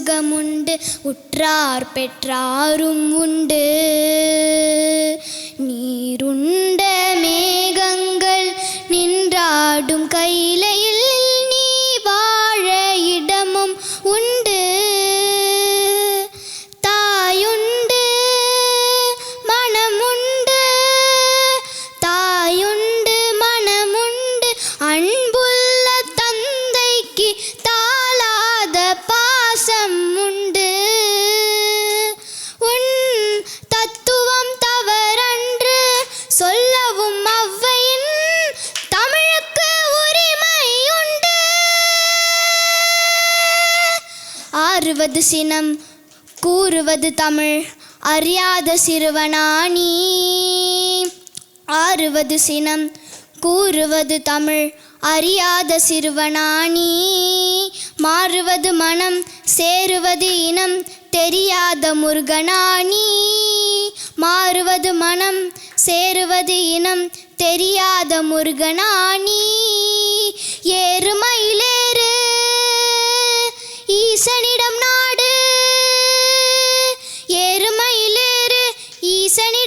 சுகமுண்டு உற்றார் பெற்றாரும் உண்டு. நீருண்ட மேகங்கள் நின்றாடும் கையிலையில் நீ வாழ இடமும் உண்டு. தாயுண்டு மனமுண்டு, தாயுண்டு மனமுண்டு, அன்புள்ள தந்தைக்கு தாளாத பாசம் உண்டு. உன் தத்துவம் தவறன்று சொல்லவும் அவ்வையின் தமிழுக்கு உரிமை உண்டு. ஆறுவது சினம் கூறுவது தமிழ் அறியாத சிறுவனானி. ஆறுவது சினம் கூறுவது தமிழ் அறியாத சிறுவனானி. மாறுவது மனம் சேருவது இனம் தெரியாத முருகனானி. மாறுவது மனம் சேருவது இனம் தெரியாத முருகனானி. ஏறுமயிலேறு ஈசனிடம் நாடு, ஏறுமயிலேறு ஈசனி